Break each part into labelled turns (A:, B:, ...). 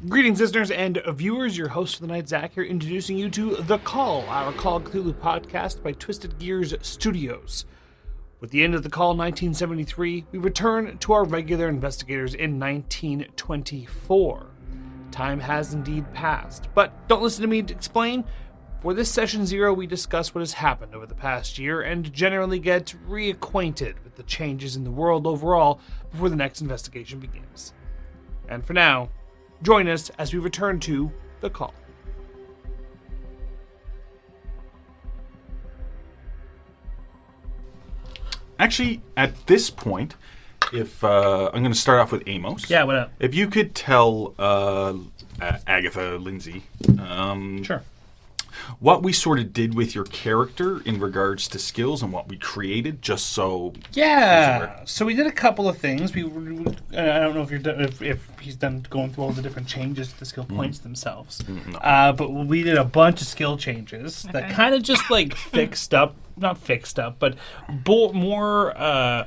A: Greetings, listeners and viewers. Your host for the night, Zach, here, introducing you to The Call, our Call of Cthulhu podcast by Twisted Gears Studios. With the end of The Call 1973, we return to our regular investigators in 1924. Time has indeed passed, but don't listen to me to explain. For this Session 0, we discuss what has happened over the past year and generally get reacquainted with the changes in the world overall before the next investigation begins. And for now, join us as we return to The Call.
B: Actually, at this point, if I'm going to start off with Amos.
A: Yeah, what up?
B: If you could tell Agatha, Lindsay,
A: Sure.
B: what we sort of did with your character in regards to skills and what we created, just so...
A: Yeah, so we did a couple of things. I don't know if he's done going through all the different changes to the skill points themselves.
B: No.
A: But we did a bunch of skill changes that kind of just like not fixed up, but more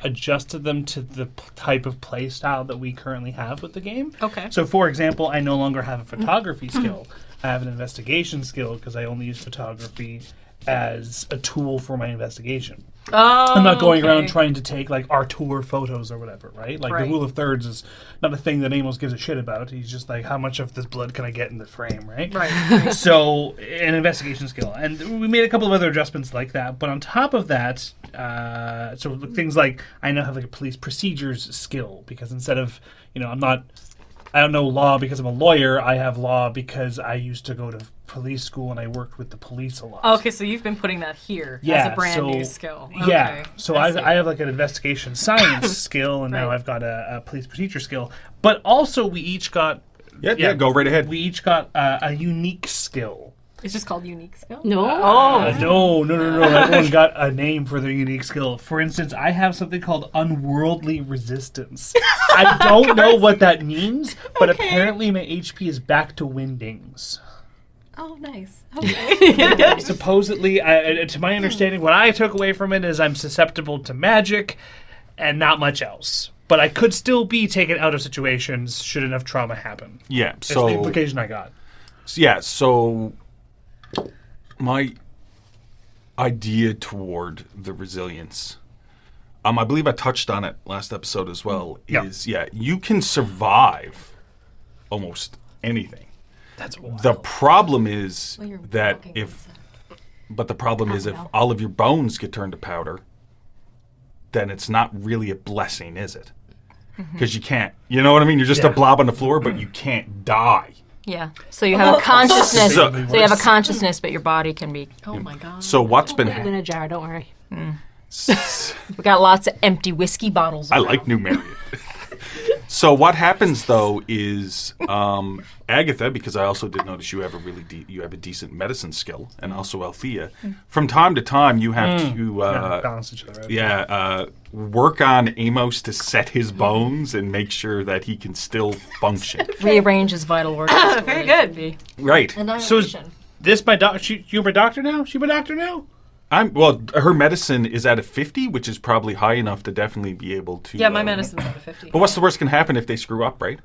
A: adjusted them to the type of play style that we currently have with the game.
C: Okay.
A: So, for example, I no longer have a photography skill. I have an investigation skill because I only use photography as a tool for my investigation.
C: Oh,
A: I'm not going around trying to take like Artur photos or whatever, right? Like
C: Right.
A: the rule of thirds is not a thing that Amos gives a shit about. He's just like, how much of this blood can I get in the frame, right?
C: Right.
A: So, an investigation skill. And we made a couple of other adjustments like that. But on top of that, so things like, I now have like a police procedures skill because instead of, I don't know law because I'm a lawyer. I have law because I used to go to police school and I worked with the police a lot.
C: Okay, so you've been putting that here as a brand new skill. Okay.
A: Yeah, so
C: I
A: I have like an investigation science skill, and now
C: Right.
A: I've got a police procedure skill. But also, we each got
B: Yeah, go right ahead.
A: we each got a unique skill.
C: It's just called unique skill?
D: No.
A: No. Everyone got a name for their unique skill. For instance, I have something called unworldly resistance. I don't know what that means, but apparently my HP is back to windings.
D: Oh, nice. Okay.
A: Supposedly, to my understanding, what I took away from it is I'm susceptible to magic and not much else. But I could still be taken out of situations should enough trauma happen.
B: Yeah,
A: That's the implication I got.
B: so my idea toward the resilience, I believe I touched on it last episode as well, is, you can survive almost anything.
A: That's wild.
B: The problem is
D: Well, you're
B: that
D: walking
B: if
D: inside.
B: all of your bones get turned to powder, then it's not really a blessing, is it? Because you can't, you know what I mean? You're just a blob on the floor, but you can't die.
E: Yeah. So you have a consciousness.
B: So-
E: So you have a consciousness, but your body can be.
D: Oh my god.
B: So what's been...
D: Put it in a jar, don't worry.
E: We got lots of empty whiskey bottles.
B: I
E: around.
B: like New Marriott. So what happens though is Agatha, because I also did notice you have a decent medicine skill, and also Althea. From time to time, you have to
A: balance each other out.
B: work on Amos to set his bones and make sure that he can still function.
E: Rearrange his vital organs.
C: Very good.
B: Right.
A: So is this my doctor? You're my doctor now? She my doctor now?
B: Her medicine is at a 50, which is probably high enough to definitely be able to.
C: Yeah, my medicine's at a 50.
B: But what's the worst can happen if they screw up, right?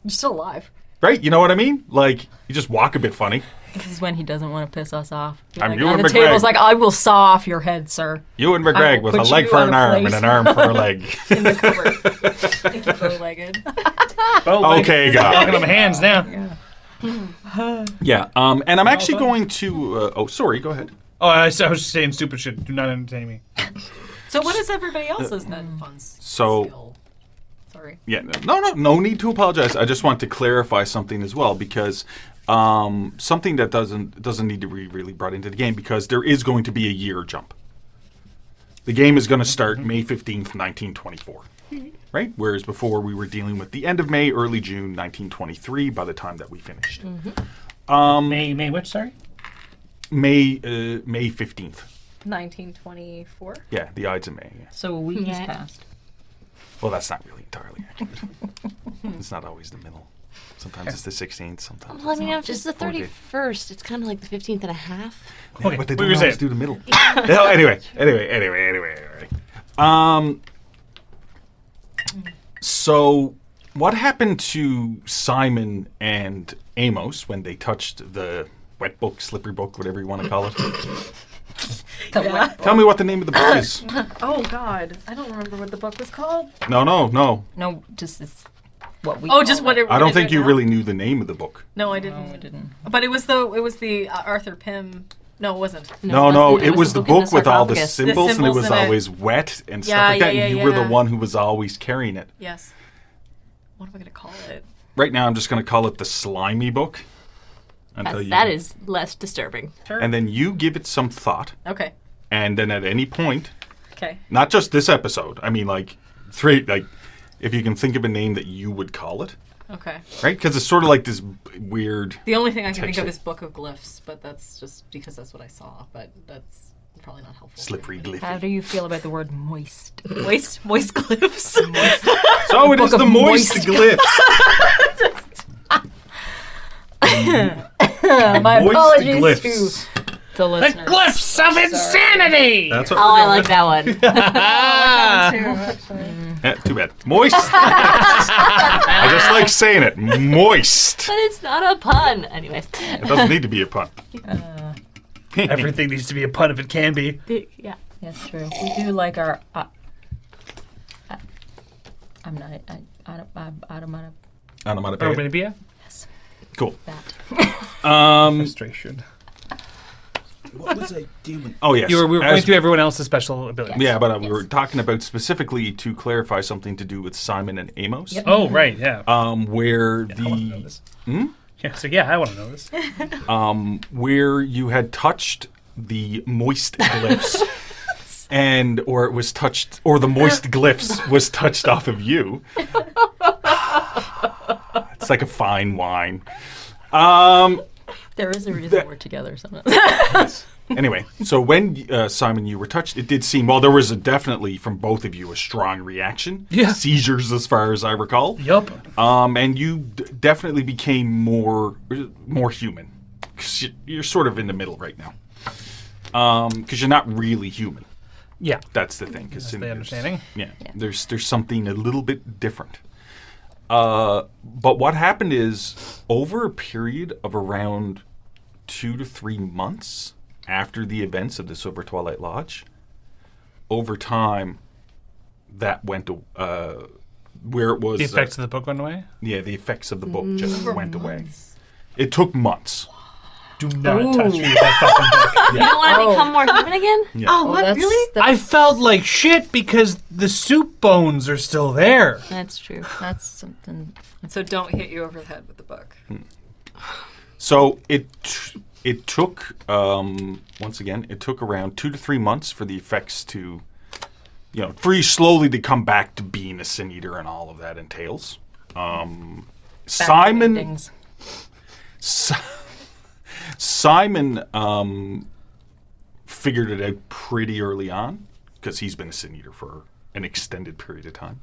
C: You're still alive.
B: Right? You know what I mean? Like, you just walk a bit funny.
E: This is when he doesn't want to piss us off.
B: I'm
E: Like,
B: Ewan
E: on the
B: McGregor.
E: table's like, I will saw off your head, sir.
B: Ewan
E: I
B: McGregor
E: will
B: with a
E: put
B: leg
E: you
B: for
E: on
B: an
E: a
B: arm
E: plate.
B: and an arm for a leg.
C: In the cupboard. Thank you, bow-legged.
B: Okay, got
A: Walking
B: it.
A: on my hands now.
B: Yeah, and I'm actually going to... sorry, go ahead.
A: Oh, I was just saying stupid shit. Do not entertain me.
C: So what is everybody else's then? Fun
B: So-
C: skill? Sorry.
B: Yeah, no need to apologize. I just want to clarify something as well, because something that doesn't need to be really brought into the game, because there is going to be a year jump. The game is going to start May 15th, 1924. Right? Whereas before we were dealing with the end of May, early June 1923 by the time that we finished.
A: May which, sorry?
B: May 15th.
C: 1924?
B: Yeah, the Ides of May. Yeah.
E: So a week has
D: Yeah.
E: passed.
B: Well, that's not really entirely accurate. It's not always the middle. Sometimes it's the 16th, sometimes
D: Well, I
B: it's
D: mean,
B: not.
D: if it's the 31st, it's kind of like the 15th and a half.
B: Yeah,
A: Okay,
B: but they
A: what
B: don't
A: were you
B: always
A: saying?
B: do the middle. No, anyway. So What happened to Simon and Amos when they touched the wet book, slippery book, whatever you want to call it? Tell me what the name of the book is.
C: Oh God, I don't remember what the book was called.
B: No.
E: No, just it's what we.
C: Oh, just what it.
B: I don't think you really knew the name of the book.
C: No, I didn't.
E: No, I didn't.
C: But it was the Arthur Pym. No, it wasn't.
B: No, it was the book with all the
D: sarcophagus.
B: symbols, and it was
C: in it.
B: always wet and stuff
C: Yeah,
B: like that.
C: yeah,
B: And you
C: yeah,
B: were the
C: yeah.
B: one who was always carrying it.
C: Yes. What am I gonna call it?
B: Right now, I'm just going to call it the slimy book. Until
D: That is less disturbing.
C: Sure.
B: And then you give it some thought,
C: Okay.
B: and then at any point,
C: Okay.
B: not just this episode. I mean, like if you can think of a name that you would call it,
C: Okay.
B: right? Because it's sort of like this weird.
C: The only thing I can think
B: Texture.
C: of is Book of Glyphs, but that's just because that's what I saw. But that's probably not helpful.
B: Slippery
E: How
B: glyphy.
E: do you feel about the word moist?
C: Moist glyphs.
B: So it is
E: of
B: the moist
E: moist
B: glyphs.
E: My
B: Moist
E: apologies
B: glyphs.
E: to the
A: The
E: listeners.
A: glyphs of insanity!
B: That's what
D: Oh,
B: we're
D: I
B: going
D: like that one.
B: Yeah, too bad. Moist. I just like saying it. Moist.
D: But it's not a pun. Anyways.
B: It doesn't need to be a pun.
A: Everything needs to be a pun if it can be.
D: Yeah.
E: That's true. We do like our. I'm not.
B: Onomatopoeia.
A: Onomatopoeia?
B: Cool.
E: That.
A: Frustration.
B: What was I doing? Oh, yes.
A: We were going
B: As-
A: through everyone else's special abilities.
B: Yeah, but we were talking about specifically to clarify something to do with Simon and Amos.
E: Yep.
A: Oh, right, yeah.
B: Where
A: I want to know
B: the
A: this. Yeah, so I want to know this.
B: where you had touched the moist glyphs, or it was touched, or the moist glyphs was touched off of you. It's like a fine wine.
E: There is a reason we're together sometimes.
B: Anyway, so when Simon, you were touched, it did seem, well, there was definitely from both of you a strong reaction.
A: Yeah.
B: Seizures, as far as I recall.
A: Yup.
B: And you definitely became more human. 'Cause you're sort of in the middle right now. Because you're not really human.
A: Yeah.
B: That's the thing.
A: That's the understanding.
B: Yeah. There's something a little bit different. But what happened is, over a period of around 2 to 3 months after the events of the Silver Twilight Lodge, over time, that went where it was.
A: The effects of the book went away?
B: Yeah, the effects of the book just went away. It took months.
A: Do not touch me with that fucking book.
D: You don't want to become more human again?
B: Yeah.
C: Oh, what?
E: That's,
C: Really?
A: I felt like shit because the soup bones are still there.
D: That's true.
E: That's something.
C: So don't hit you over the head with the book.
B: So it took once again, it took around 2 to 3 months for the effects to, for you slowly to come back to being a sin eater and all of that entails. Simon
E: Things.
B: Simon figured it out pretty early on, because he's been a sin eater for an extended period of time,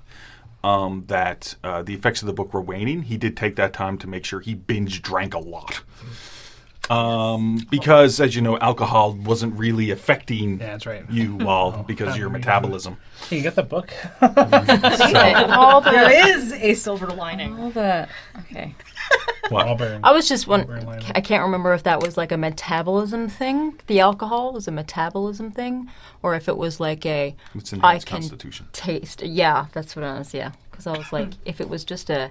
B: that the effects of the book were waning. He did take that time to make sure he binge drank a lot. Because, as you know, alcohol wasn't really affecting
A: Yeah, that's right.
B: you because of your metabolism.
A: Hey, you got the book?
E: All
C: There
E: the.
C: is a silver lining.
E: All the. Okay.
A: Auburn.
E: I was just one.
A: Auburn line.
E: I can't remember if that was like a metabolism thing. The alcohol was a metabolism thing, or if it was like a.
B: It's in
E: I
B: his
E: can
B: constitution.
E: taste. Yeah, that's what I was. Yeah, because I was like, if it was just a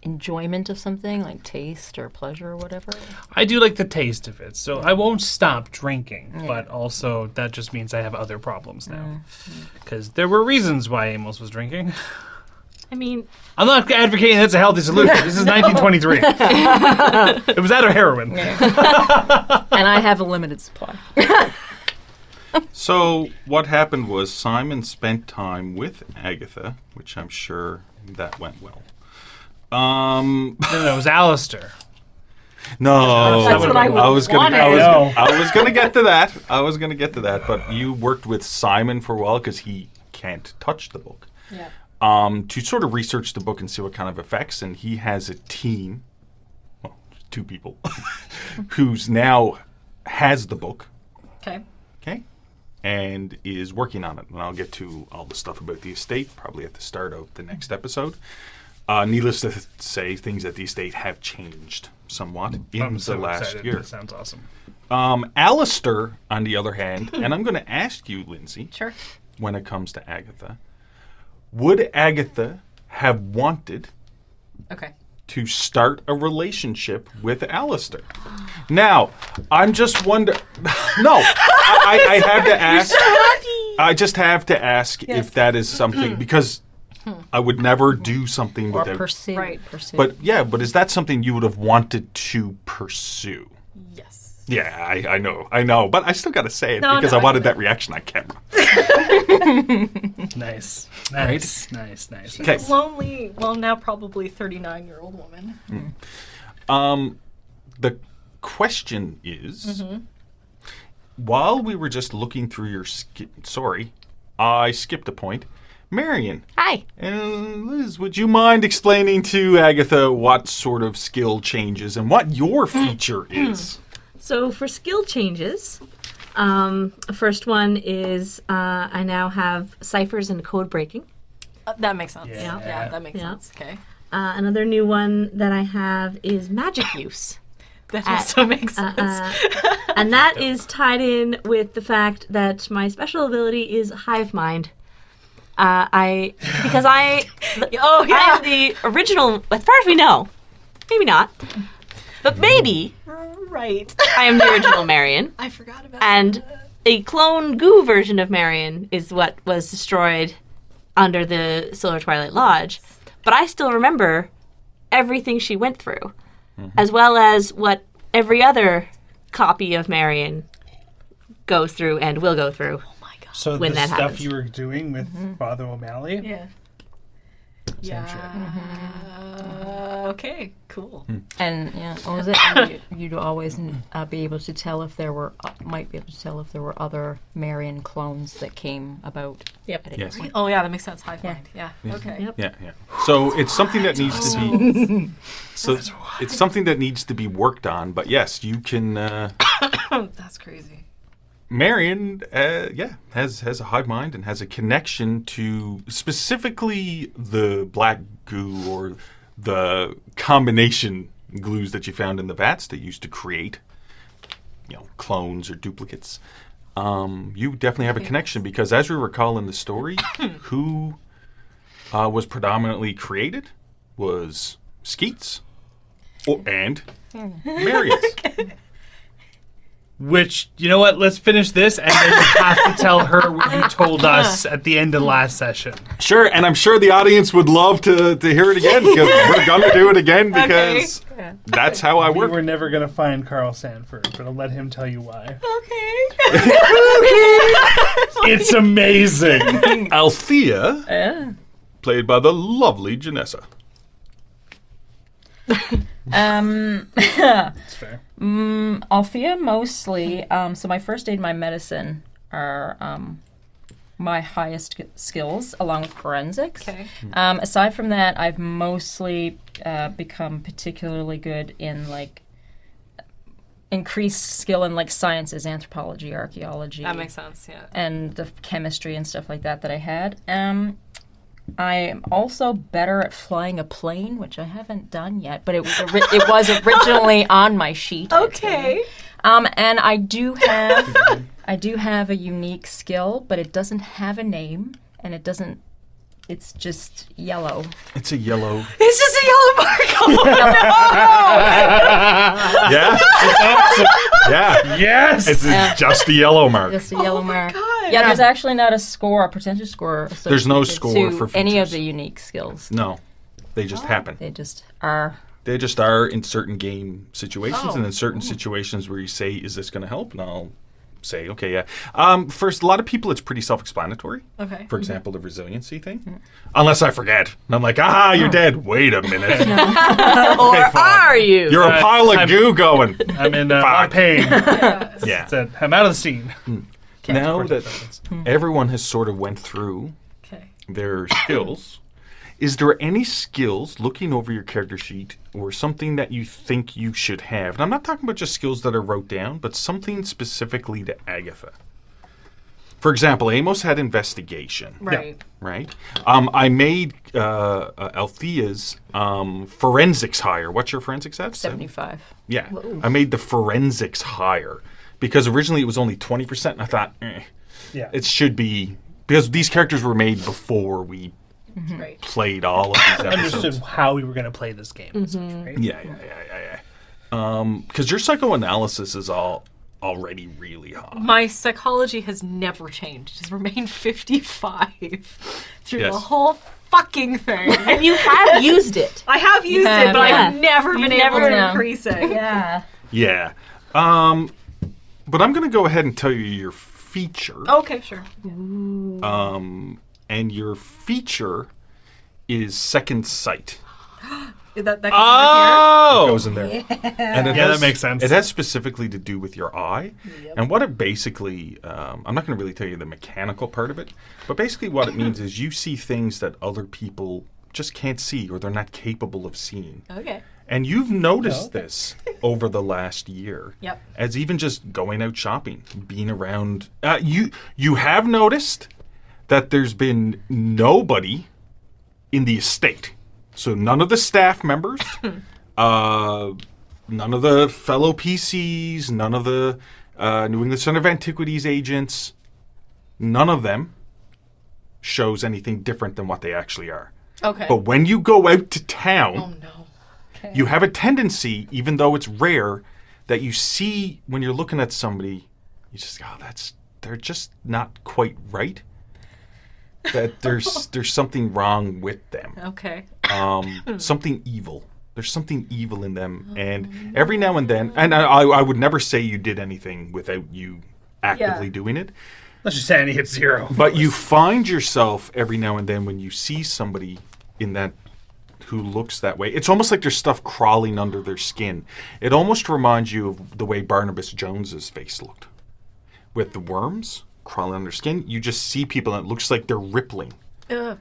E: enjoyment of something like taste or pleasure or whatever.
A: I do like the taste of it, so I won't stop drinking. But also, that just means I have other problems now. Because there were reasons why Amos was drinking.
D: I mean,
A: I'm not advocating that's a healthy solution. This is 1923. It was that or heroin.
E: And I have a limited supply.
B: So what happened was Simon spent time with Agatha, which I'm sure that went well.
A: No, it was Alistair.
B: No,
E: That's what I
B: was gonna,
E: wanted.
B: I was gonna get to that. But you worked with Simon for a while because he can't touch the book.
C: Yeah.
B: To sort of research the book and see what kind of effects, and he has a team, well, 2 people, who's now has the book,
C: Okay.
B: okay, and is working on it. And I'll get to all the stuff about the estate probably at the start of the next episode. Needless to say, things at the estate have changed somewhat in
A: I'm
B: the
A: so
B: last
A: excited.
B: year.
A: That sounds awesome.
B: Alistair, on the other hand, and I'm going to ask you, Lindsay,
C: Sure.
B: when it comes to Agatha, would Agatha have wanted
C: Okay.
B: to start a relationship with Alistair? Now, I'm just wondering. No, I have to ask. I just have to ask if that is something, because I would never do something
E: Or
B: with it.
E: pursue.
C: Right.
E: Pursue.
B: But is that something you would have wanted to pursue?
C: Yes.
B: Yeah, I know, but I still got to say it
C: No,
B: because
C: no,
B: I wanted
C: I-
B: that reaction on camera.
A: Nice. Nice.
B: Okay.
C: Lonely, well, now probably 39-year-old woman.
B: The question is, while we were just looking through your sorry, I skipped a point. Marion
D: Hi.
B: and Liz, would you mind explaining to Agatha what sort of skill changes and what your feature is?
D: So for skill changes, first one is I now have ciphers and code breaking.
C: That makes sense.
A: Yeah.
C: Yeah, that makes
D: Yeah.
C: sense. Okay.
D: Another new one that I have is magic use.
C: That also makes sense.
D: And that is tied in with the fact that my special ability is hive mind. I
C: Oh, yeah.
D: am the original, as far as we know, maybe not, but maybe
C: Right.
D: I am the original Marion.
C: I forgot about
D: And a clone goo version of Marion is what was destroyed under the Silver Twilight Lodge. But I still remember everything she went through, as well as what every other copy of Marion goes through and will go through.
C: Oh my god.
A: So
D: When
A: the
D: that
A: stuff
D: happens.
A: you were doing with Father O'Malley?
C: Yeah.
A: Same shit.
C: Okay. Cool.
E: And what was it? You'd always be able to tell if there were, might be able to tell if there were other Marion clones that came about.
D: Yep.
E: At any
B: Yes.
E: point.
C: Oh yeah, that makes sense. Hive
E: Yeah.
C: mind. Yeah. Okay.
D: Yep.
B: Yeah. So it's something that needs to be. So it's something that needs to be worked on. But yes, you can.
C: That's crazy.
B: Marion, has a hive mind and has a connection to specifically the black goo or the combination glues that you found in the vats that used to create, clones or duplicates. You definitely have a connection because, as we recall in the story, who was predominantly created was Skeets and Marius.
A: Which, you know what? Let's finish this, and then you have to tell her what you told us at the end of the last session.
B: Sure, and I'm sure the audience would love to hear it again because we're going to do it again because that's how I
A: We
B: work.
A: were never going to find Carl Sanford, but I'll let him tell you why.
C: Okay.
A: It's amazing.
B: Althea, played by the lovely Janessa.
A: That's fair.
E: Althea mostly. So my first aid, my medicine are my highest skills, along with forensics.
C: Okay.
E: Aside from that, I've mostly become particularly good in increased skill in sciences, anthropology, archaeology.
C: That makes sense. Yeah.
E: And the chemistry and stuff like that I had. I am also better at flying a plane, which I haven't done yet, but it was originally on my sheet.
C: Okay.
E: And I do have a unique skill, but it doesn't have a name, and it's just yellow.
B: It's a yellow.
C: It's just a yellow mark. Oh,
B: Yeah? Yeah.
A: Yes!
B: It's just a yellow mark.
E: Just a yellow mark.
C: God.
E: Yeah, there's actually not a potential score.
B: There's no
E: associated
B: score
E: to
B: for
E: any of
B: features.
E: the unique skills.
B: No, they just happen.
E: They just are.
B: They just are in certain game situations
C: Oh.
B: and in certain situations where you say, is this going to help? And I'll say, okay, yeah. First, a lot of people, it's pretty self-explanatory.
C: Okay.
B: For example, the resiliency thing. Unless I forget. And I'm like, you're dead. Wait a minute.
D: Or
B: Okay, fine.
D: are you?
B: You're a pile of goo going.
A: I'm in a lot of pain.
B: Yeah.
A: I'm out of the scene.
B: Now
A: Of course
B: that
A: it does.
B: everyone has sort of went through
C: Okay.
B: their skills, is there any skills, looking over your character sheet, or something that you think you should have? And I'm not talking about just skills that are wrote down, but something specifically to Agatha. For example, Amos had investigation,
C: Right.
B: right? I made Althea's forensics higher. What's your forensics at?
E: 75.
B: Yeah. I made the forensics higher because originally it was only 20%, and I thought,
A: Yeah.
B: it should be, because these characters were made before we
C: Right.
B: played all of these episodes.
A: Understood how we were going to play this game. and such, right?
B: Yeah. Because your psychoanalysis is already really high.
C: My psychology has never changed. It has remained 55 through the
B: Yes.
C: whole fucking thing.
D: And you have used it.
C: I have used
E: have,
C: it, but
D: yeah.
C: I've never been able
D: never
C: to
E: know.
C: increase it.
E: Yeah.
B: Yeah. But I'm going to go ahead and tell you your feature.
C: Okay, sure.
B: And your feature is second sight.
C: That goes
A: Oh!
B: Goes in there. And it
A: Yeah,
B: has,
A: that makes sense.
B: It has specifically to do with your eye. And what it basically, I'm not going to really tell you the mechanical part of it, but basically what it means is you see things that other people just can't see or they're not capable of seeing.
C: over here. Okay.
B: And you've noticed this over the last year.
C: Yep.
B: As even just going out shopping, being around. You have noticed that there's been nobody in the estate. So none of the staff members, none of the fellow PCs, none of the New England Center of Antiquities agents, none of them shows anything different than what they actually are.
C: Okay.
B: But when you go out to town,
C: Oh no. Okay.
B: you have a tendency, even though it's rare, that you see when you're looking at somebody, you just go, they're just not quite right. That there's something wrong with them.
C: Okay.
B: Something evil. There's something evil in them, and every now and then, and I would never say you did anything without you actively
C: Yeah.
B: doing it,
A: Let's just say I hit 0.
B: but you find yourself every now and then when you see somebody in that who looks that way. It's almost like there's stuff crawling under their skin. It almost reminds you of the way Barnabas Jones's face looked, with the worms crawling under their skin. You just see people and it looks like they're rippling.
C: Oh,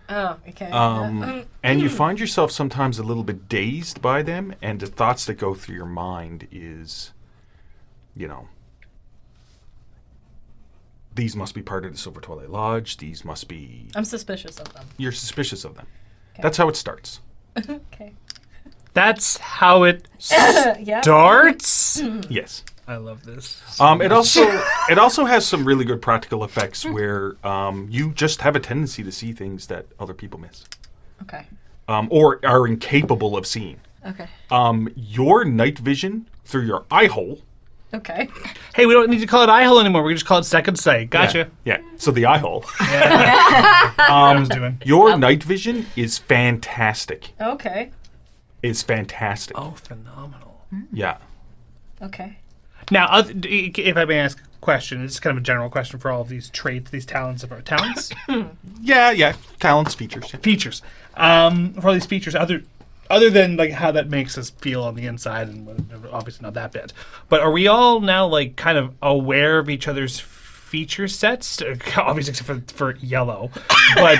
C: okay.
B: And you find yourself sometimes a little bit dazed by them, and the thoughts that go through your mind is, these must be part of the Silver Twilight Lodge. These must be...
C: I'm suspicious of them.
B: You're suspicious of them. That's how it starts.
C: Okay.
A: That's how it
C: Yeah.
A: starts?
B: Yes.
A: I love this.
B: It also has some really good practical effects where you just have a tendency to see things that other people miss,
C: Okay.
B: or are incapable of seeing.
C: Okay.
B: Your night vision through your eye hole.
C: Okay.
A: Hey, we don't need to call it eye hole anymore. We can just call it second sight. Gotcha.
B: Yeah. So the eye hole.
A: I was doing.
B: Your night vision is fantastic.
C: Okay.
B: It's fantastic.
A: Oh, phenomenal.
B: Yeah.
C: Okay.
A: Now, if I may ask a question, it's kind of a general question for all of these traits, these talents of our talents.
B: Yeah. Talents, features. Yeah.
A: Features. For all these features, other than like how that makes us feel on the inside, and obviously not that bit, but are we all now like kind of aware of each other's feature sets? Obviously, except for yellow, but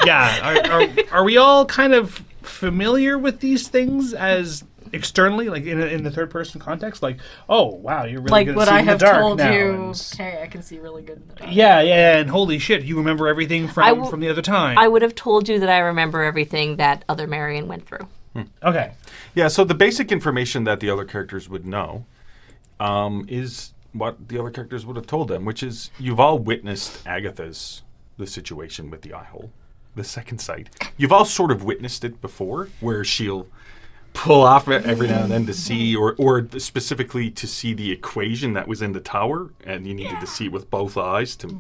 A: yeah, are we all kind of familiar with these things as externally, like in the third person context? Like, oh wow, you're really
C: Like
A: good at
C: what
A: seeing
C: I
A: in the
C: have
A: dark
C: told
A: now,
C: you.
A: and-
C: Hey, I can see really good in the dark.
A: Yeah, and holy shit, you remember everything from the other time.
D: I would have told you that I remember everything that other Marion went through.
A: Okay.
B: Yeah, so the basic information that the other characters would know is what the other characters would have told them, which is you've all witnessed the situation with the eye hole, the second sight. You've all sort of witnessed it before, where she'll pull off it every now and then to see, or specifically to see the equation that was in the tower, and you needed to see it with both eyes to...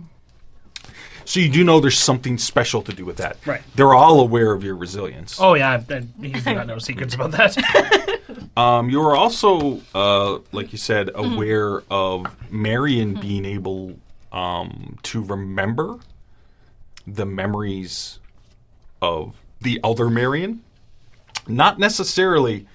B: So you do know there's something special to do with that.
A: Right.
B: They're all aware of your resilience.
A: Oh yeah, he's got no secrets about that.
B: You're also, like you said, aware of Marion being able to remember the memories of the other Marion. Not necessarily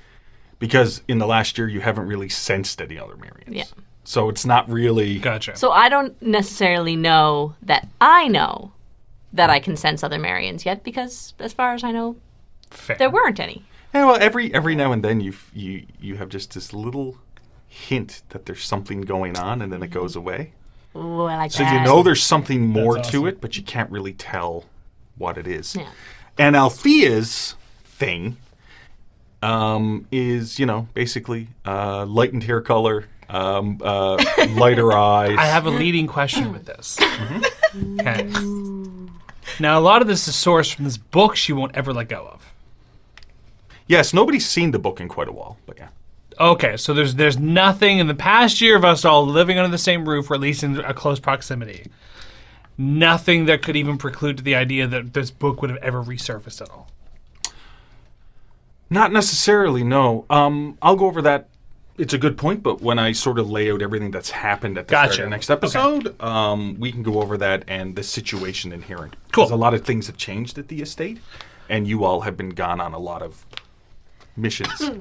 B: because in the last year you haven't really sensed any other Marions.
D: Yeah.
B: So it's not really...
A: Gotcha.
D: So I don't necessarily know that I know that I can sense other Marions yet, because as far as I know,
A: Fair.
D: there weren't any.
B: Yeah, well, every now and then you have just this little hint that there's something going on, and then it goes away.
D: Ooh, I like
B: So
D: that.
B: you know there's something more
A: That's
B: to
A: awesome.
B: it, but you can't really tell what it is.
D: Yeah.
B: And Althea's thing is, basically lightened hair color, lighter eyes.
A: I have a leading question with this. Okay. Now, a lot of this is sourced from this book she won't ever let go of.
B: Yes, nobody's seen the book in quite a while, but yeah.
A: Okay, so there's nothing in the past year of us all living under the same roof, or at least in a close proximity. Nothing that could even preclude the idea that this book would have ever resurfaced at all.
B: Not necessarily, no. I'll go over that. It's a good point, but when I sort of lay out everything that's happened at the start of the next episode, we can go over that and the situation inherent.
A: Cool.
B: Because a lot of things have changed at the estate, and you all have been gone on a lot of missions,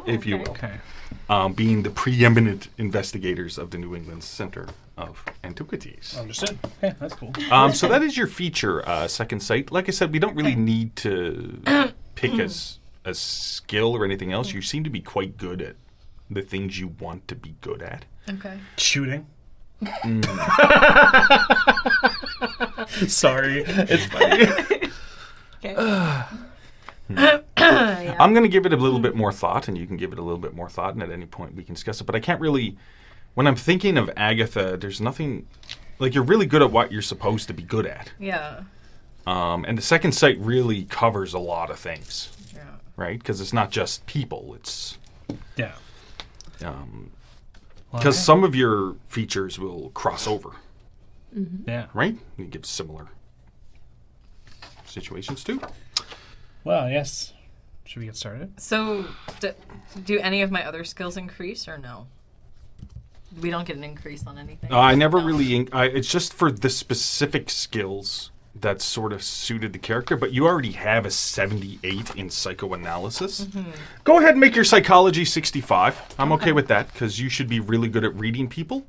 B: if you will.
A: Okay.
B: Being the preeminent investigators of the New England Center of Antiquities.
A: Understood. Okay, that's cool.
B: So that is your feature, Second Sight. Like I said, we don't really need to pick a skill or anything else. You seem to be quite good at the things you want to be good at.
C: Okay.
A: Shooting. Sorry, it's funny.
B: I'm going to give it a little bit more thought, and you can give it a little bit more thought, and at any point we can discuss it. But I can't really... When I'm thinking of Agatha, there's nothing... Like, you're really good at what you're supposed to be good at.
C: Yeah.
B: And the Second Sight really covers a lot of things.
C: Yeah.
B: Right? Because it's not just people. It's...
A: Yeah.
B: Because some of your features will cross over.
A: Yeah.
B: Right? You give similar situations, too.
A: Well, yes. Should we get started?
C: So, do any of my other skills increase or no? We don't get an increase on anything?
B: I never really... it's just for the specific skills that sort of suited the character, but you already have a 78 in psychoanalysis. Go ahead and make your psychology 65. I'm okay with that, because you should be really good at reading people.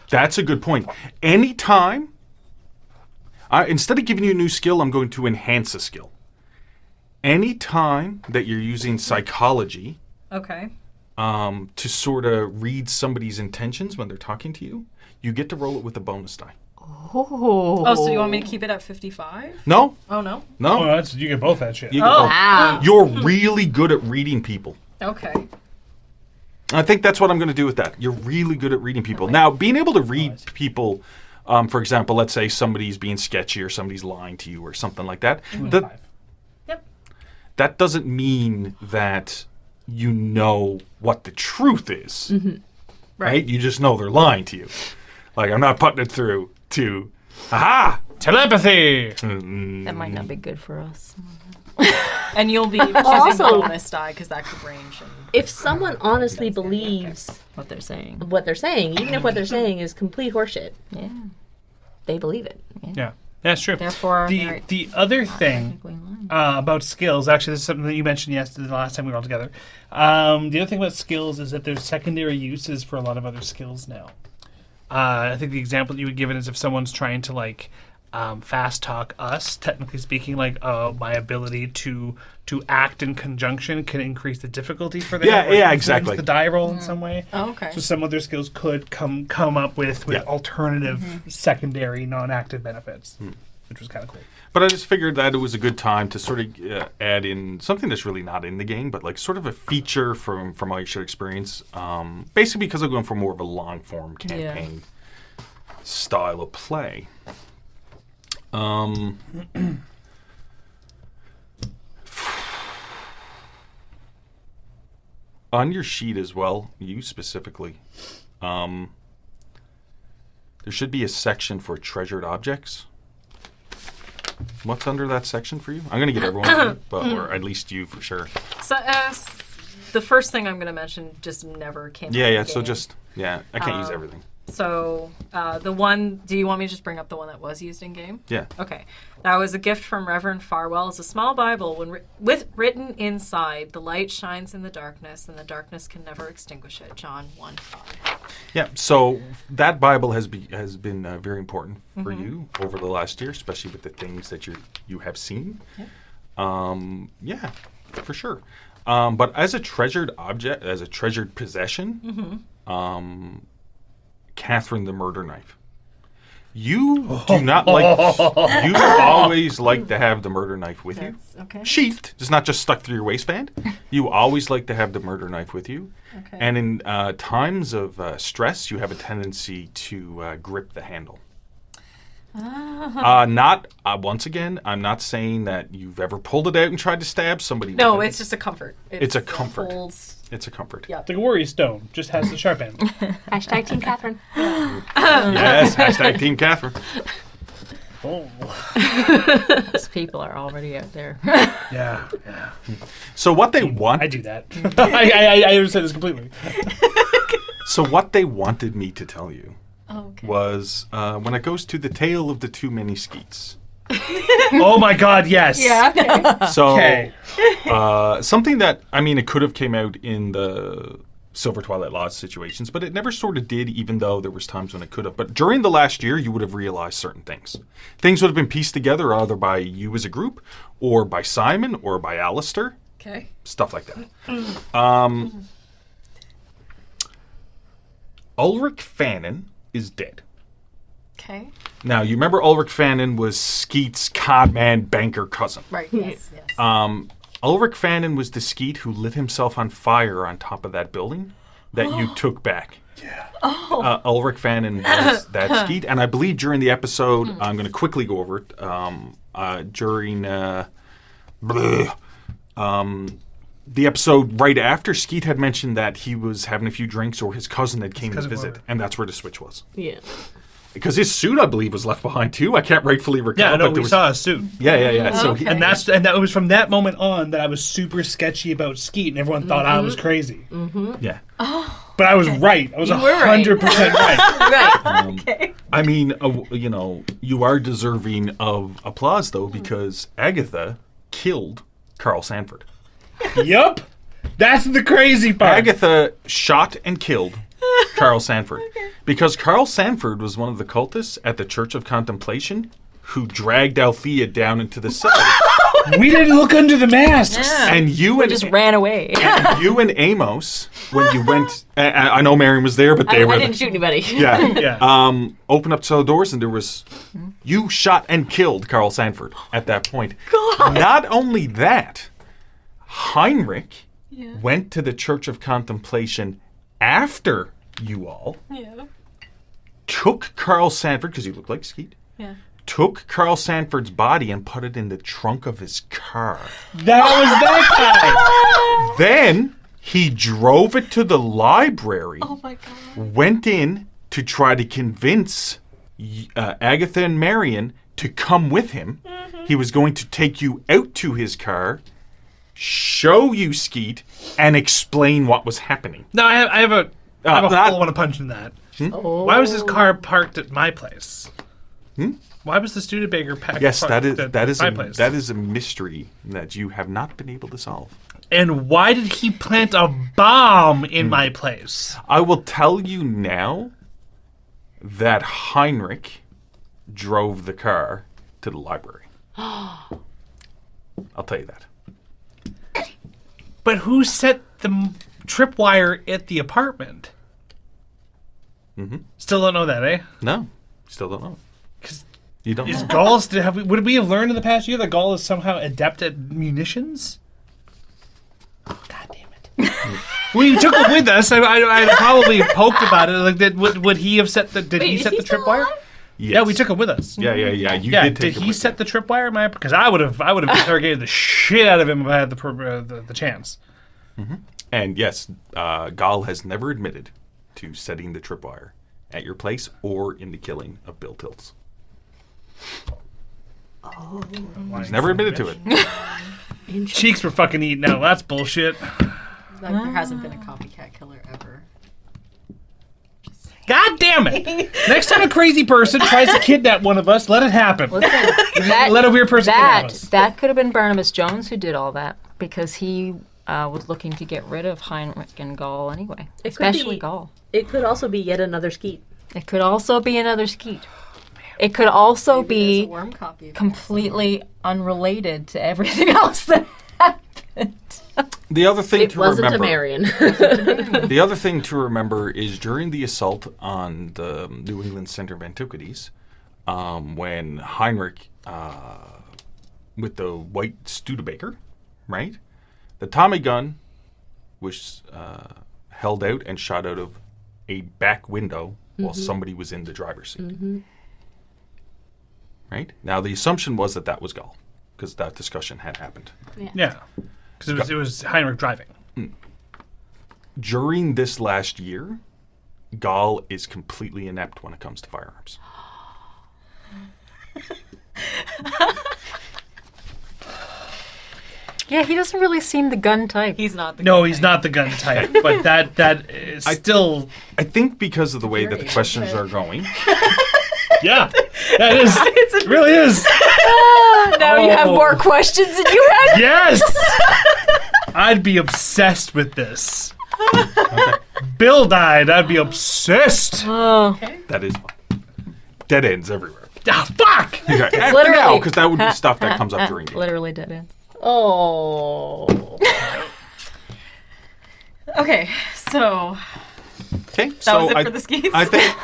B: That's a good point. Anytime... instead of giving you a new skill, I'm going to enhance a skill. Anytime that you're using psychology...
C: Okay.
B: to sort of read somebody's intentions when they're talking to you, you get to roll it with a bonus die.
C: Oh, so you want me to keep it at 55?
B: No.
C: Oh, no?
B: No.
A: Oh, you get both that shit.
B: You get both.
D: Wow.
B: You're really good at reading people.
C: Okay.
B: I think that's what I'm going to do with that. You're really good at reading people. Now, being able to read people, for example, let's say somebody's being sketchy or somebody's lying to you or something like that.
C: Yep.
B: That doesn't mean that you know what the truth is. Right? You just know they're lying to you. Like, I'm not putting it through to, aha!
A: Telepathy!
E: That might not be good for us.
C: And you'll be choosing
D: also-
C: bonus die because that could range. And
D: If someone honestly believes
E: What they're saying.
D: what they're saying, even if what they're saying is complete horseshit,
E: Yeah.
D: they believe it.
A: Yeah, that's true.
E: Therefore,
A: the other thing about skills, actually, this is something that you mentioned yesterday, the last time we were all together. The other thing about skills is that there's secondary uses for a lot of other skills now. I think the example that you would give it is if someone's trying to fast talk us, technically speaking, my ability to act in conjunction can increase the difficulty for them.
B: Yeah,
A: or
B: yeah,
A: influence
B: exactly.
A: The die roll in some way.
C: Oh, okay.
A: So some other skills could come up with alternative secondary non-active benefits, which was kind of cool.
B: But I just figured that it was a good time to sort of add in something that's really not in the game, but like sort of a feature from all your shared experience. Basically because I'm going for more of a long-form campaign style of play. On your sheet as well, you specifically, there should be a section for treasured objects. What's under that section for you? I'm going to get everyone, or at least you for sure.
C: So, the first thing I'm going to mention just never came
B: Yeah,
C: out
B: yeah.
C: of the
B: So
C: game.
B: just I can't use everything.
C: So, the one... Do you want me to just bring up the one that was used in-game?
B: Yeah.
C: Okay. That was a gift from Reverend Farwell. It's a small Bible with written inside, the light shines in the darkness, and the darkness can never extinguish it. John 1:5.
B: Yeah. So that Bible has been very important for you over the last year, especially with the things that you have seen. Yeah, for sure. But as a treasured object, as a treasured possession, Catherine the murder knife. You do not like. You always like to have the murder knife with you,
C: Okay.
B: sheathed. It's not just stuck through your waistband. You always like to have the murder knife with you,
C: Okay.
B: and in times of stress, you have a tendency to grip the handle. Not once again. I'm not saying that you've ever pulled it out and tried to stab somebody.
C: No,
B: with it.
C: it's just a comfort.
B: It's a comfort.
C: holds-
B: It's a comfort.
C: Yeah.
A: It's like a worry stone, just has the sharp end.
D: Hashtag Team Catherine.
B: Yes. Hashtag Team Catherine.
A: Oh.
E: These people are already out there.
A: Yeah.
B: So what they want.
A: I do that. I understand this completely.
B: So what they wanted me to tell you
C: Okay.
B: was when it goes to the tale of the too many skeets.
A: Oh my God, yes.
C: Yeah.
B: So
A: Okay.
B: something that, I mean, it could have came out in the Silver Twilight Lodge situations, but it never sort of did, even though there was times when it could have. But during the last year, you would have realized certain things. Things would have been pieced together either by you as a group, or by Simon, or by Alistair.
C: Okay.
B: Stuff like that. Ulrich Fannin is dead.
C: Okay.
B: Now, you remember Ulrich Fannin was Skeet's codman banker cousin.
C: Right. Yes. Yes.
B: Ulrich Fannin was the Skeet who lit himself on fire on top of that building that you took back. Yeah. Ulrich Fannin was that Skeet, and I believe during the episode, I'm going to quickly go over it, during the episode right after, Skeet had mentioned that he was having a few drinks or his cousin had came to
A: cousin
B: visit,
A: Warwick.
B: and that's where the switch was.
D: Yeah.
B: Because his suit, I believe, was left behind too. I can't rightfully recall.
A: Yeah, no,
B: but there
A: we
B: was,
A: saw a suit.
B: Yeah. So
C: Okay.
A: And that was from that moment on that I was super sketchy about Skeet, and everyone thought I was crazy.
B: yeah.
A: But I was right. I was
D: were right.
A: 100% right.
D: Right.
B: I mean, you are deserving of applause though, because Agatha killed Carl Sanford.
A: Yup. That's the crazy part.
B: Agatha shot and killed Carl Sanford because Carl Sanford was one of the cultists at the Church of Contemplation who dragged Althea down into the cellar.
A: We didn't look under the masks.
B: And you and
E: Just ran away.
B: you and Amos, when you went, I know Marion was there, but they were.
D: I didn't shoot anybody.
B: Yeah.
A: Yeah.
B: Opened up cell doors, and there was. You shot and killed Carl Sanford at that point.
D: God.
B: Not only that, Heinrich went to the Church of Contemplation after you all,
C: Yeah.
B: took Carl Sanford, because he looked like Skeet,
C: Yeah.
B: took Carl Sanford's body and put it in the trunk of his car.
A: That was that
B: Then he drove it to the library,
C: Oh my God.
B: went in to try to convince Agatha and Marion to come with him. He was going to take you out to his car, show you Skeet, and explain what was happening.
A: No, I have a
B: not-
A: hole I want to punch in that.
D: Oh.
A: Why was his car parked at my place? Why was the Studebaker packed?
B: Yes, that is
A: my place?
B: that is a mystery that you have not been able to solve.
A: And why did he plant a bomb in my place?
B: I will tell you now that Heinrich drove the car to the library. I'll tell you that.
A: But who set the tripwire at the apartment? Still don't know that, eh?
B: No, still don't know.
A: 'Cause
B: You don't
A: is
B: know.
A: Gaul would we have learned in the past year that Gaul is somehow adept at munitions? Oh, God damn it! We took it with us. I probably poked about it. Like, would he have set the? Did
D: Wait,
A: he
D: is
A: set
D: he
A: the
D: still
A: tripwire?
D: alive?
B: Yes.
A: Yeah, we took it with us.
B: Yeah. You
A: Yeah,
B: did take
A: did
B: it
A: he
B: with
A: set
B: you.
A: the tripwire in my? Because I would have interrogated the shit out of him if I had the chance.
B: And yes, Gaul has never admitted to setting the tripwire at your place or in the killing of Bill Tilts. He's never admitted to it.
A: Cheeks were fucking eating out. That's bullshit.
C: There hasn't been a copycat killer ever.
A: God damn it! Next time a crazy person tries to kidnap one of us, let it happen. Let a weird person kidnap us.
E: That could have been Barnabas Jones who did all that because he was looking to get rid of Heinrich and Gaul anyway,
D: It could
E: especially
D: be-
E: Gaul.
D: It could also be yet another Skeet.
E: It could also be another Skeet. It could also
C: There's a
E: be
C: worm copy of
E: completely unrelated to everything else that happened.
B: The other thing
D: It
B: to
D: wasn't
B: remember.
D: a Marion.
B: The other thing to remember is during the assault on the New England Center of Antiquities, when Heinrich, with the white Studebaker, right? The Tommy gun was held out and shot out of a back window while somebody was in the driver's seat. Right? Now, the assumption was that that was Gall, because that discussion had happened.
A: Yeah. Because it was Heinrich driving.
B: During this last year, Gall is completely inept when it comes to firearms.
E: Yeah, he doesn't really seem the gun type.
C: He's not the
A: No,
C: guy.
A: he's not the gun type, but that is still...
B: I think because of the way that the questions are going.
A: Yeah, that is. It really is.
E: Now you have more questions than you had.
A: Yes! I'd be obsessed with this. Bill died, I'd be obsessed.
B: That is fun. Dead ends everywhere.
A: Ah, fuck!
B: Okay.
E: Literally.
B: Because that would be stuff that comes up during game.
E: Literally dead ends. Oh.
C: Okay, so
B: Okay,
C: that
B: so
C: was it for the skeets?
B: I think.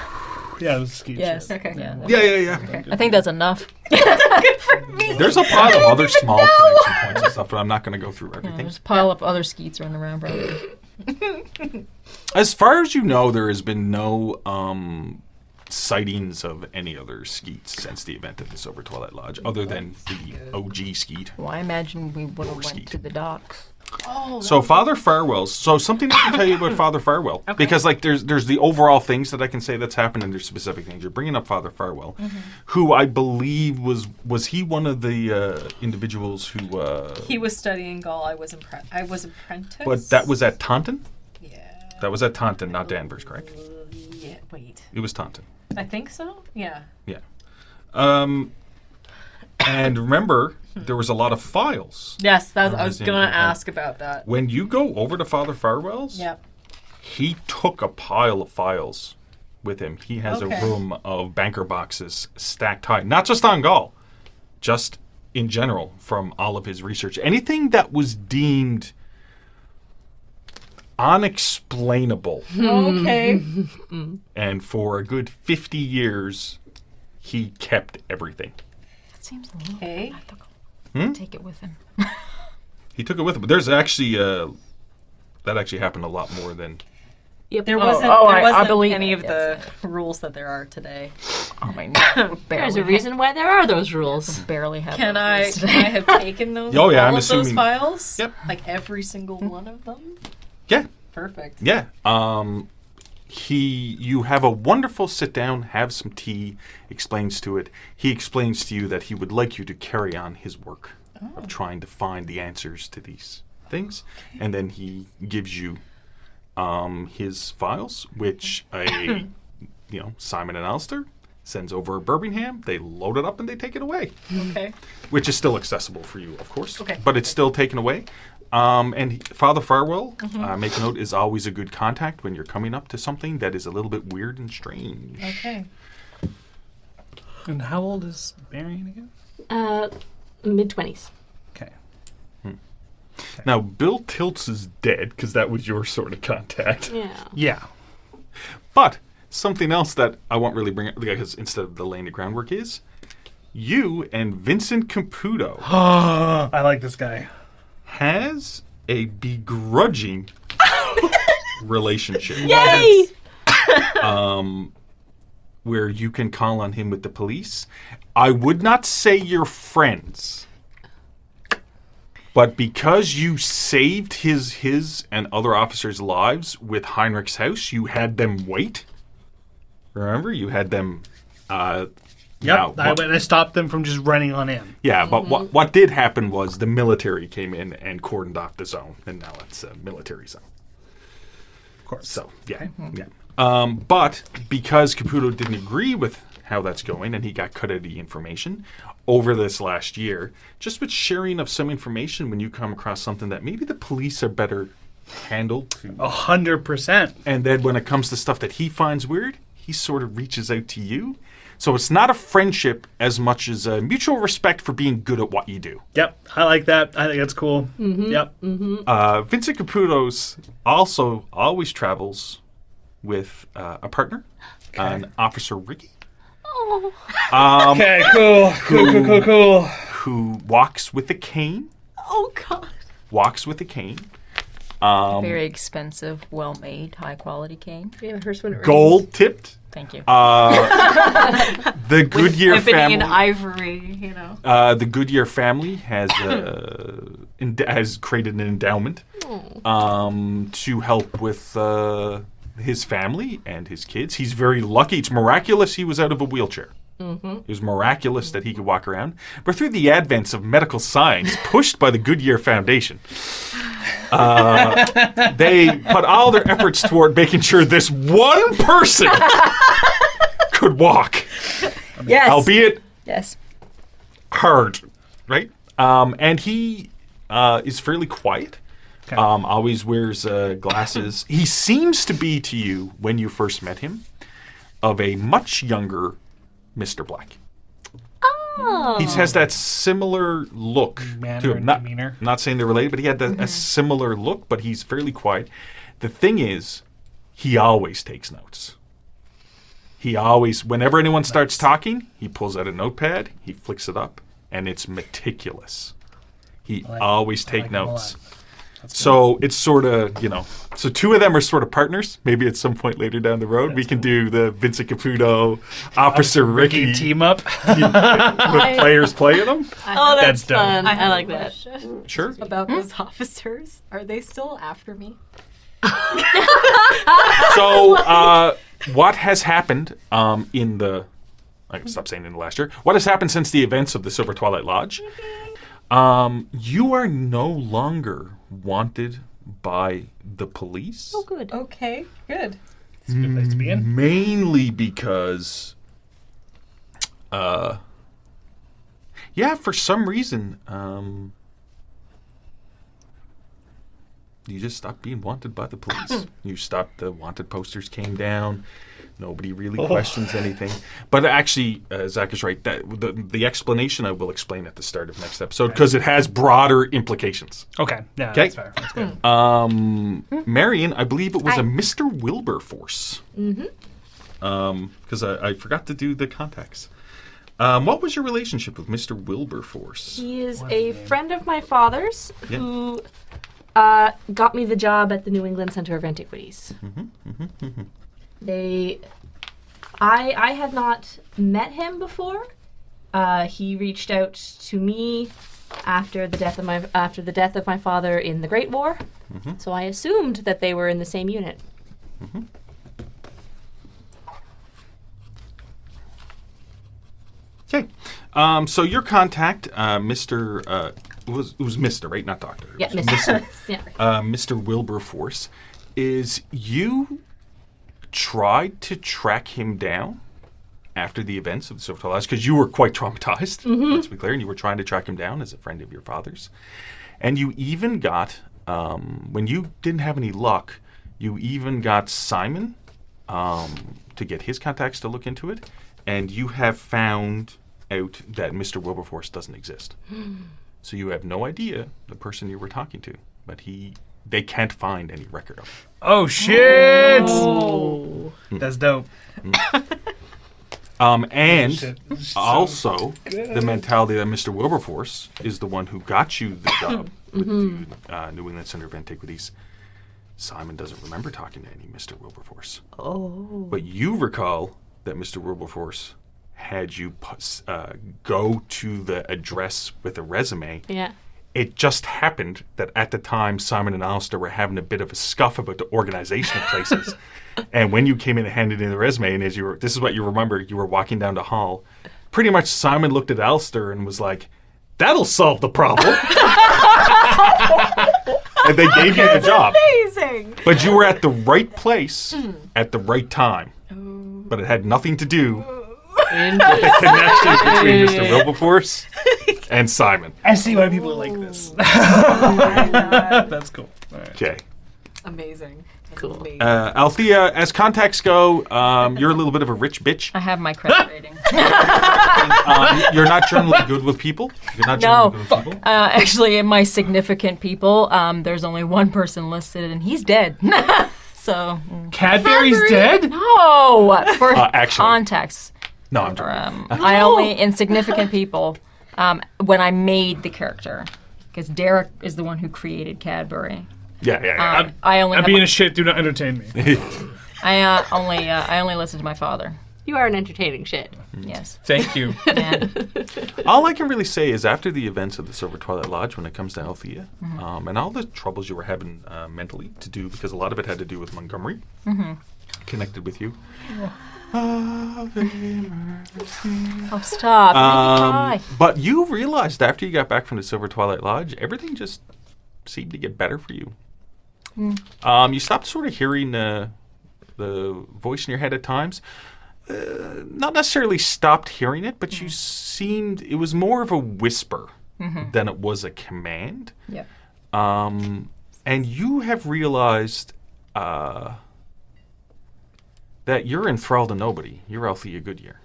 A: Yeah, it was skeets.
E: Yes.
C: Okay.
E: Yeah.
B: Yeah.
E: I think that's enough.
C: Good for me.
B: There's a pile of other small connection points and stuff, but I'm not going to go through everything.
E: There's a pile of other skeets running around, probably.
B: As far as you know, there has been no sightings of any other skeets since the event at the Silver Twilight Lodge, other than the OG skeet.
E: Well, I imagine we would have
B: Skeet.
E: went to the docks.
C: Oh,
B: So Father Farwell's. So something I can tell you about Father Farwell, because like there's the overall things that I can say that's happened, and there's specific things. You're bringing up Father Farwell, who I believe was he one of the individuals who.
C: he was studying Gaul. I was apprentice.
B: But that was at Taunton.
C: Yeah.
B: That was at Taunton, not Danvers, correct?
C: Yeah. Wait.
B: It was Taunton.
C: I think so. Yeah.
B: Yeah. And remember, there was a lot of files.
C: Yes, I was
B: in-
C: gonna ask about that.
B: When you go over to Father Farwell's,
C: Yep.
B: he took a pile of files with him. He has
C: Okay.
B: a room of banker boxes stacked high, not just on Gaul, just in general from all of his research. Anything that was deemed unexplainable.
C: Okay.
B: And for a good 50 years, he kept everything.
E: That seems a little
C: Okay.
E: ethical. Take it with him.
B: He took it with him. But there's actually, that actually happened a lot more than...
D: Yep.
C: There wasn't,
E: I
C: there wasn't
E: believe
C: any
E: it,
C: of
E: yes.
C: the rules that there are today.
E: Oh my God.
D: There's a reason why there are those rules.
E: Barely have.
C: Can
E: those
C: I
E: rules
C: can
E: today.
C: I have taken those?
B: Oh, yeah,
C: all
B: I'm
C: of those
B: assuming-
C: files.
B: Yep.
C: Like every single one of them.
B: Yeah,
C: Perfect.
B: yeah. You have a wonderful sit down, have some tea, explains to it. He explains to you that he would like you to carry on his work of trying to find the answers to these things. And then he gives you his files, which Simon and Alistair sends over Birmingham. They load it up and they take it away,
C: Okay.
B: which is still accessible for you, of course.
C: Okay.
B: But it's still taken away. Father Farwell, make a note, is always a good contact when you're coming up to something that is a little bit weird and strange.
C: Okay.
A: And how old is Marion again?
D: Mid-20s.
A: Okay.
B: Now, Bill Tilts is dead, because that was your sort of contact.
D: Yeah.
A: Yeah.
B: But something else that I won't really bring up, because instead of the laying the groundwork is, you and Vincent Caputo
A: I like this guy.
B: has a begrudging relationship.
D: Yay!
B: Where you can call on him with the police. I would not say you're friends, but because you saved his and other officers' lives with Heinrich's house, you had them wait. Remember, you had them.
A: Yep.
B: now,
A: I
B: what-
A: went and stopped them from just running on in.
B: Yeah, but what did happen was the military came in and cordoned off the zone, and now it's a military zone.
A: Of course.
B: So, yeah, yeah. But because Caputo didn't agree with how that's going, and he got cut out of the information over this last year, just with sharing of some information when you come across something that maybe the police are better handled to.
A: 100%.
B: And then when it comes to stuff that he finds weird, he sort of reaches out to you. So it's not a friendship as much as a mutual respect for being good at what you do.
A: Yep. I like that. I think that's cool. Yep.
B: Vincent Caputo's also always travels with a partner, an Officer Ricky.
A: Okay, cool. Cool.
B: Who walks with a cane.
C: Oh, God.
B: Walks with a cane.
E: Very expensive, well-made, high-quality cane.
D: Yeah, first one.
B: Gold tipped.
E: Thank you.
B: The Goodyear
C: Ebony
B: family.
C: and ivory, you know.
B: The Goodyear family has created an endowment to help with his family and his kids. He's very lucky. It's miraculous he was out of a wheelchair. It was miraculous that he could walk around. But through the advance of medical science, pushed by the Goodyear Foundation, they put all their efforts toward making sure this one person could walk,
E: Yes.
B: albeit
E: Yes.
B: hard, right? And he is fairly quiet.
A: Okay.
B: Always wears glasses. He seems to be to you, when you first met him, of a much younger Mr. Black.
D: Oh.
B: He has that similar look
A: Manner
B: to him.
A: and
B: Not,
A: demeanor.
B: not saying they're related, but he had a similar look, but he's fairly quiet. The thing is, he always takes notes. He always, whenever anyone starts talking, he pulls out a notepad, he flicks it up, and it's meticulous. He always take
A: him a
B: notes.
A: lot.
B: So it's sort of, so two of them are sort of partners. Maybe at some point later down the road, we can do the Vincent Caputo, Officer Ricky
A: team up.
B: with players playing them.
D: Oh,
A: That's
D: that's
A: dope.
D: fun. I
C: have
D: like
C: a
D: that.
C: question
B: Sure.
C: about those officers. Are they still after me?
B: So what has happened in the... I can stop saying in the last year. What has happened since the events of the Silver Twilight Lodge? You are no longer wanted by the police.
D: Oh, good.
C: Okay, good.
A: It's a good place to be in.
B: Mainly because, for some reason, you just stopped being wanted by the police. You stopped, the wanted posters came down. Nobody really questions anything. But actually, Zach is right. That the explanation I will explain at the start of next episode because it has broader implications.
A: Okay. Yeah,
B: Okay.
A: that's fair. That's good.
B: Marion, I believe it was a Mr. Wilberforce. Because I forgot to do the contacts. What was your relationship with Mr. Wilberforce?
D: He is a friend of my father's
B: Yeah.
D: who got me the job at the New England Center of Antiquities. I had not met him before. He reached out to me after the death of my father in the Great War. So I assumed that they were in the same unit.
B: Okay. So your contact, Mr. It was Mr. right, not Doctor.
D: Yeah,
B: It was
D: Mr. Yeah.
B: Mr. Wilberforce, is you tried to track him down after the events of the Silver Twilight Lodge because you were quite traumatized, let's be clear, and you were trying to track him down as a friend of your father's. And you even got, when you didn't have any luck, you even got Simon to get his contacts to look into it, and you have found out that Mr. Wilberforce doesn't exist. So you have no idea the person you were talking to, but they can't find any record of it.
A: Oh, shit!
D: Oh.
A: That's dope.
B: And
A: Shit. So
B: also, the mentality that Mr. Wilberforce is the one who got you the job with the New England Center of Antiquities. Simon doesn't remember talking to any Mr. Wilberforce.
D: Oh.
B: But you recall that Mr. Wilberforce had you go to the address with a resume.
D: Yeah.
B: It just happened that at the time, Simon and Alistair were having a bit of a scuff about the organization of places. And when you came in and handed in the resume, and this is what you remember, you were walking down the hall, pretty much Simon looked at Alistair and was like, "That'll solve the problem." And they gave you the job.
C: Amazing.
B: But you were at the right place at the right time. But it had nothing to do with the connection between Mr. Wilberforce and Simon.
A: I see why people like this. That's cool. All right.
B: Okay.
C: Amazing. That's
D: Cool.
C: amazing.
B: Althea, as contacts go, you're a little bit of a rich bitch.
E: I have my credit rating.
B: You're not generally good with people. You're not generally good with people.
E: Actually, in my significant people, there's only one person listed, and he's dead. So
A: Cadbury's dead?
E: no, for
B: Actually.
E: context.
B: No, I'm
E: Or,
B: joking.
E: I only insignificant people when I made the character, because Derek is the one who created Cadbury.
B: Yeah.
E: I only
A: I'm
E: have
A: being a shit. Do not entertain me.
E: I only listen to my father.
D: You are an entertaining shit.
E: Yes.
A: Thank you.
E: Yeah.
B: All I can really say is after the events of the Silver Twilight Lodge, when it comes to Althea, and all the troubles you were having mentally to do, because a lot of it had to do with Montgomery, connected with you.
E: Oh, stop. Make me cry.
B: But you realized after you got back from the Silver Twilight Lodge, everything just seemed to get better for you. You stopped sort of hearing the voice in your head at times. Not necessarily stopped hearing it, but you seemed, it was more of a whisper than it was a command.
E: Yep.
B: And you have realized that you're enthralled to nobody. You're Althea Goodyear.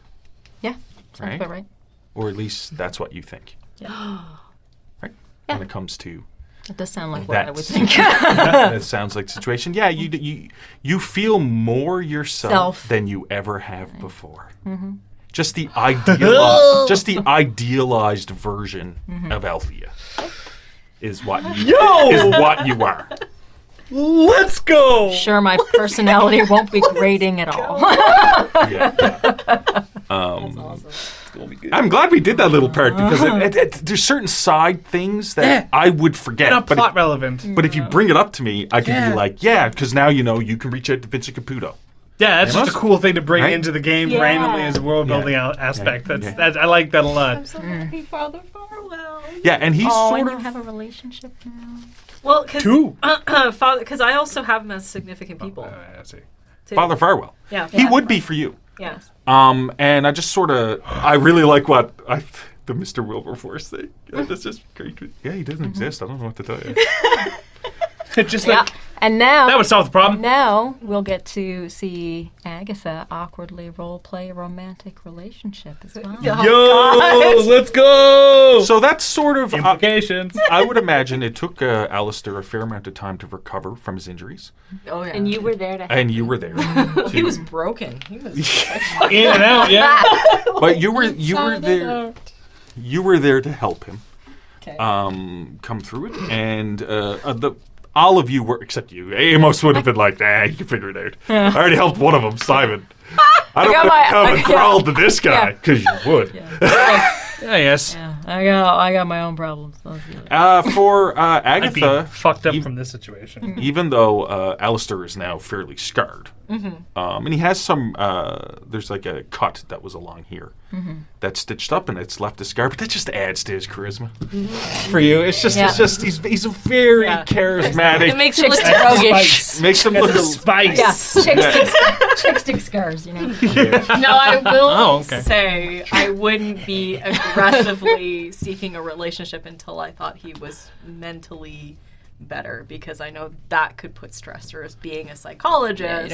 E: Yeah. Sounds
B: Right?
E: about right.
B: Or at least that's what you think.
E: Yeah.
B: Right? When it comes to
E: It does sound like what I would
B: That's-
E: think.
B: that sounds like the situation. Yeah, you feel more yourself than you ever have before. Just the idealized version of Althea is what you are.
A: Let's go.
E: Sure, my personality won't be grating at all.
B: Yeah.
C: That's awesome.
B: I'm glad we did that little part because there's certain side things that I would forget.
A: Not plot relevant.
B: But if you bring it up to me, I can be like, because now you know you can reach out to Vincent Caputo.
A: Yeah, that's
B: You know?
A: just a cool thing to bring
B: Right?
A: into the game
D: Yeah.
A: randomly as a world building aspect. That's I like that a lot.
D: I'm so happy, Father Farwell.
B: Yeah, and he's
E: Oh,
B: sort
E: and
B: of
E: you have a relationship now.
C: Well, because
A: Two.
C: Father, because I also have them as significant people.
A: I see.
C: too.
B: Father Farwell.
C: Yeah.
B: He would be for you.
C: Yeah.
B: And I just sort of, I really like the Mr. Wilberforce thing. That's just great. Yeah, he doesn't exist. I don't know what to tell you.
A: Just
E: Yeah.
A: like
E: And now,
A: that would solve the problem.
E: now we'll get to see Agatha awkwardly role-play a romantic relationship as well.
A: Yo, let's go.
B: So that's sort of,
A: Implications.
B: I would imagine it took Alistair a fair amount of time to recover from his injuries.
C: Oh yeah.
D: And you were there to help.
B: And you were there.
C: He was broken. He was.
A: In and out. Yeah.
B: But you were there. You were there to help him
C: Okay.
B: come through it. And all of you were, except you. Amos would have been like, you can figure it out. I already helped one of them, Simon. I don't
E: got
B: want
E: my-
B: to come
E: I
B: and
E: got-
B: crawl to this guy, because you would.
A: Yeah. Yes.
E: Yeah, I got my own problems.
B: For
A: I'd be
B: Agatha,
A: fucked up from this situation.
B: even though Alistair is now fairly scarred, and he has some, there's like a cut that was along here that's stitched up and it's left a scar, but that just adds to his charisma. For you, it's just, he's a very charismatic.
D: It makes it look
A: Spice.
D: roguish.
B: Makes him look
A: It's a spice.
E: Yeah, chick stick scars, you know.
C: No, I will
A: Oh, okay.
C: say I wouldn't be aggressively seeking a relationship until I thought he was mentally better, because I know that could put stressors. Being a psychologist,
E: Yeah, you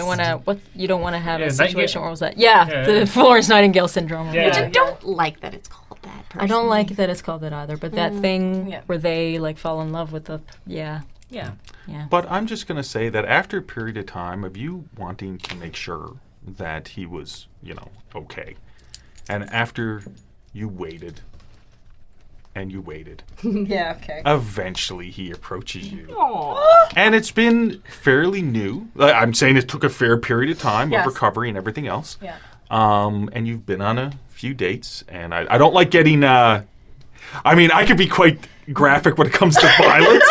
E: don't want to have
A: Yeah,
E: a situation.
A: Nightingale.
E: What was that? Yeah,
A: Yeah.
E: the Florence Nightingale syndrome.
A: Yeah.
D: Which I don't like that it's called that.
E: I don't like that it's called that either. But that thing
C: Yeah.
E: where they like fall in love with the
C: yeah.
B: But I'm just going to say that after a period of time of you wanting to make sure that he was, okay, and after you waited, and you waited,
C: Yeah. Okay.
B: eventually he approaches you.
D: Aw.
B: And it's been fairly new. I'm saying it took a fair period of time
C: Yes.
B: of recovery and everything else.
C: Yeah.
B: And you've been on a few dates, and I don't like getting, I could be quite graphic when it comes to violence,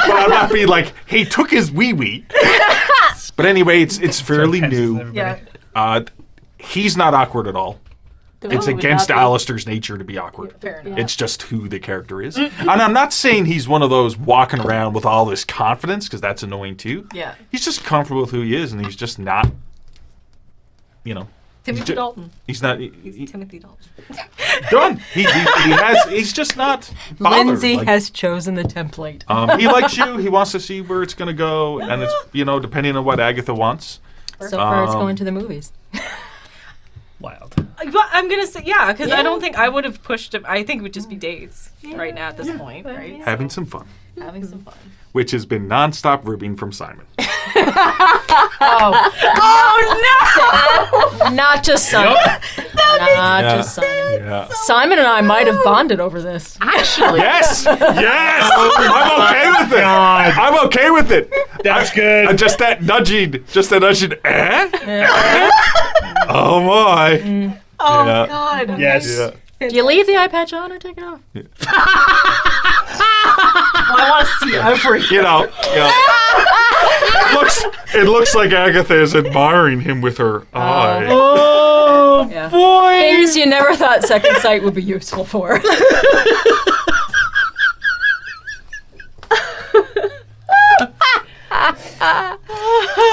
B: but I'm not being like, hey, took his wee-wee. But anyway, it's fairly new.
C: Yeah.
B: He's not awkward at all. It's
D: would
B: against
D: not be.
B: Alistair's nature to be awkward.
C: Fair enough.
B: It's just who the character is. And I'm not saying he's one of those walking around with all this confidence, because that's annoying too.
C: Yeah.
B: He's just comfortable with who he is, and he's just not,
C: Timothy Dalton.
B: he's not
C: He's Timothy Dalton.
B: done. He's just not bothered.
E: Lindsay
B: Like,
E: has chosen the template.
B: he likes you. He wants to see where it's going to go, and it's depending on what Agatha wants.
E: So far, it's going to the movies.
A: Wild.
C: I'm gonna say because I don't think I would have pushed him. I think it would just be dates right now at this point, right?
B: Having some fun,
C: Having some fun.
B: which has been nonstop ribbing from Simon.
E: Oh no! Not just Simon. Not
B: Yeah.
E: just Simon.
B: Yeah.
E: Simon and I might have bonded over this.
D: Actually,
B: Yes! Yes! I'm okay with it. I'm okay with it.
A: That's good.
B: Just that nudging. Just that nudging. Oh my.
D: oh
B: Yeah.
D: god,
A: Yes.
B: Yeah.
E: Do you leave the eye patch on or take it off?
D: I want to see every.
B: You know. It looks like Agatha is admiring him with her eye.
A: Oh,
E: Yeah.
A: boy.
E: Things you never thought second sight would be useful for.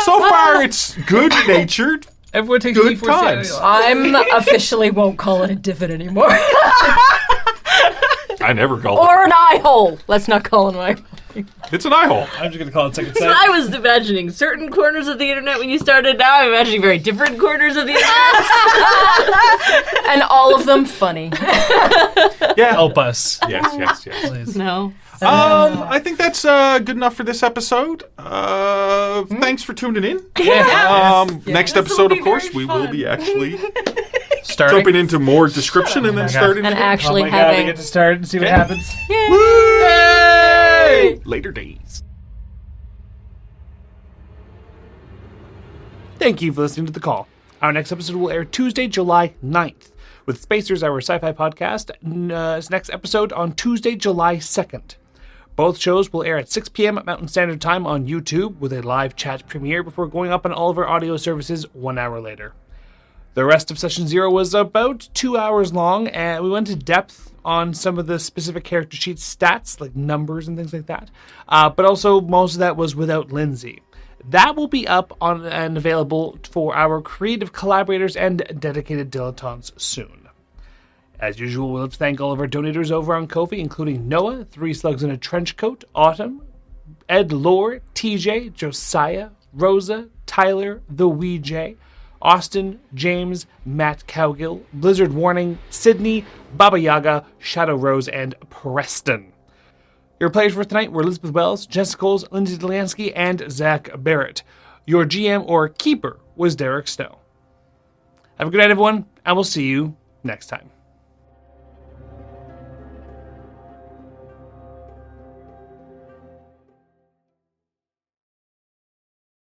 B: So far, it's good natured.
A: Everyone takes
B: Good
A: G4
B: times.
A: cereal.
E: I'm officially won't call it a divot anymore.
B: I never called
E: Or an eye hole. Let's not call it an eye hole.
B: it. It's an eye hole.
A: I'm just going to call it second
D: So
A: sight.
D: I was imagining certain corners of the internet when you started. Now I'm imagining very different corners of the internet.
E: And all of them funny.
B: Yeah.
A: Help us.
B: Yes.
A: Please.
D: No.
B: I think that's good enough for this episode. Thanks for tuning in. Next
D: This will
B: episode,
D: be
B: of course,
D: very
B: we will
D: fun.
B: be actually
A: Starting.
B: jumping into more description and then starting.
E: And
A: Oh
E: actually
A: my God, we
E: having
A: get to start and see what happens.
B: Yay! Later days.
A: Thank you for listening to The Call. Our next episode will air Tuesday, July 9th, with Spacers, our sci-fi podcast, next episode on Tuesday, July 2nd. Both shows will air at 6 p.m. Mountain Standard Time on YouTube with a live chat premiere before going up on all of our audio services 1 hour later. The rest of Session 0 was about 2 hours long, and we went into depth on some of the specific character sheet stats, like numbers and things like that. But also, most of that was without Lindsay. That will be up on and available for our creative collaborators and dedicated dilettantes soon. As usual, we'd like to thank all of our donators over on Ko-fi, including Noah, 3 Slugs in a Trench Coat, Autumn, Ed Lore, TJ, Josiah, Rosa, Tyler, The Wee J, Austin, James, Matt Cowgill, Blizzard Warning, Sydney, Baba Yaga, Shadow Rose, and Preston. Your players for tonight were Elizabeth Wells, Jessica Coles, Lindsay Delansky, and Zach Barrett. Your GM or keeper was Derek Snow. Have a good night, everyone, and we'll see you next time.